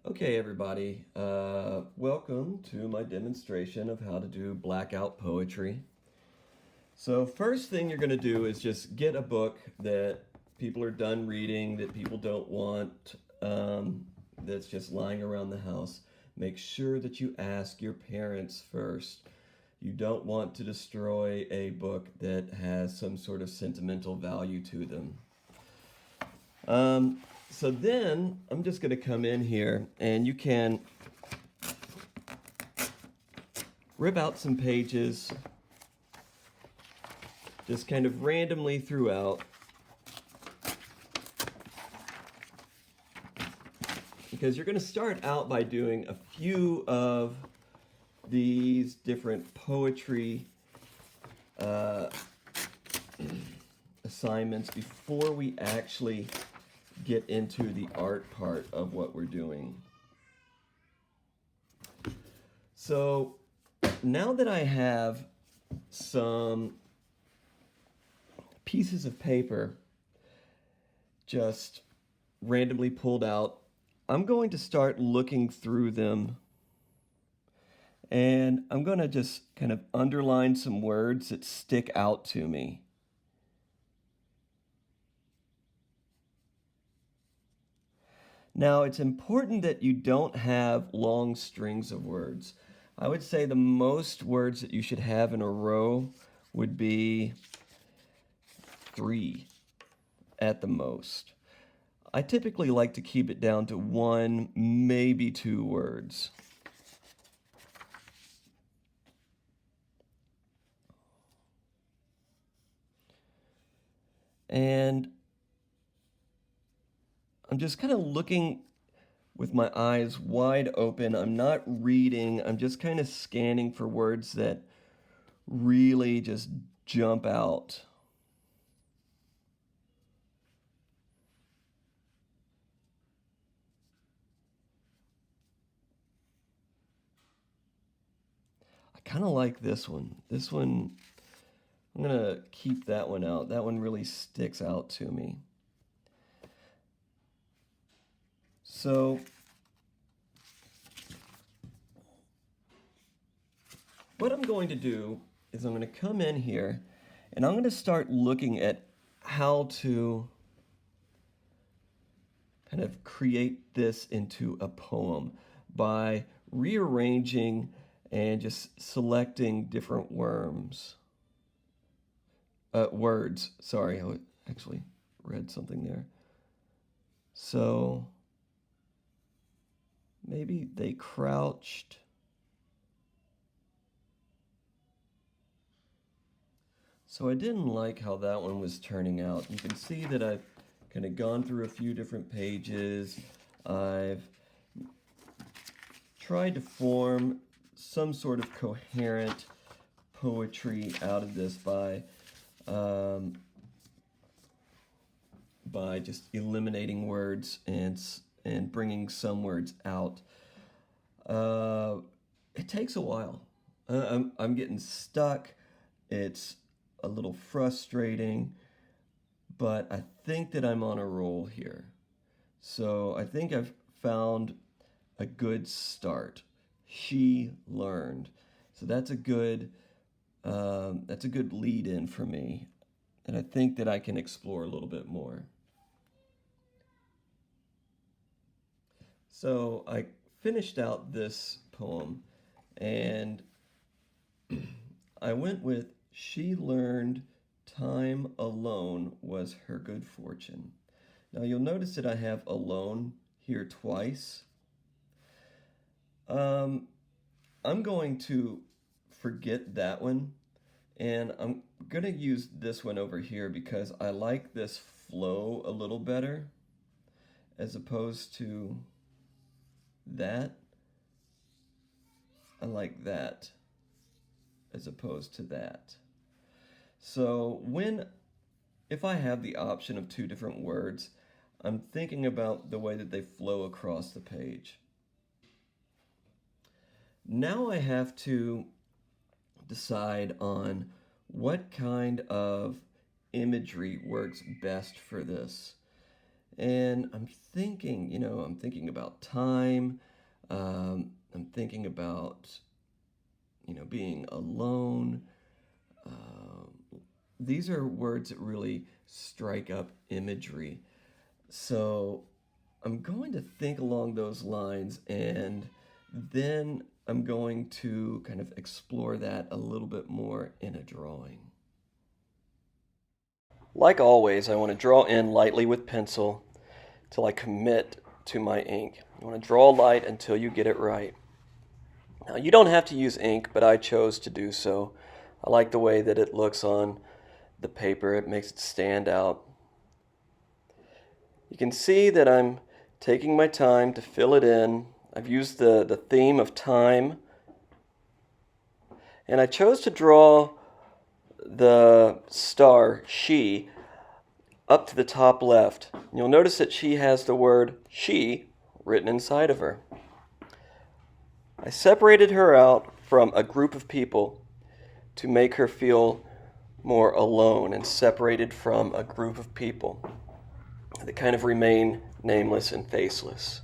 Okay, everybody, welcome to my demonstration of how to do blackout poetry. So first thing you're going to do is just get a book that people are done reading, that people don't want, that's just lying around the house. Make sure that you ask your parents first. You don't want to destroy a book that has some sort of sentimental value to them. So then I'm just going to come in here and you can rip out some pages just kind of randomly throughout, because you're going to start out by doing a few of these different poetry assignments before we actually get into the art part of what we're doing. So now that I have some pieces of paper just randomly pulled out, I'm going to start looking through them, and I'm going to just kind of underline some words that stick out to me. Now, it's important that you don't have long strings of words. I would say the most words that you should have in a row would be 3 at the most. I typically like to keep it down to 1, maybe 2 words. And I'm just kind of looking with my eyes wide open. I'm not reading. I'm just kind of scanning for words that really just jump out. I kind of like this one. This one, I'm going to keep that one out. That one really sticks out to me. So what I'm going to do is I'm going to come in here and I'm going to start looking at how to kind of create this into a poem by rearranging and just selecting different words. Sorry, I actually read something there. So maybe they crouched. So I didn't like how that one was turning out. You can see that I've kind of gone through a few different pages. I've tried to form some sort of coherent poetry out of this by just eliminating words and bringing some words out. It takes a while. I'm getting stuck. It's a little frustrating, but I think that I'm on a roll here. So I think I've found a good start. She learned. So that's a good lead in for me, and I think that I can explore a little bit more. So I finished out this poem, and I went with "She learned time alone was her good fortune." Now you'll notice that I have alone here twice. I'm going to forget that one, and I'm going to use this one over here because I like this flow a little better as opposed to that. I like that as opposed to that. So if I have the option of 2 different words, I'm thinking about the way that they flow across the page. Now I have to decide on what kind of imagery works best for this. And I'm thinking, I'm thinking about time. I'm thinking about, being alone. These are words that really strike up imagery. So I'm going to think along those lines, and then I'm going to kind of explore that a little bit more in a drawing. Like always, I want to draw in lightly with pencil till I commit to my ink. You want to draw light until you get it right. Now, you don't have to use ink, but I chose to do so. I like the way that it looks on the paper. It makes it stand out. You can see that I'm taking my time to fill it in. I've used the theme of time. And I chose to draw the star, she, up to the top left. You'll notice that she has the word she written inside of her. I separated her out from a group of people to make her feel more alone and separated from a group of people that kind of remain nameless and faceless.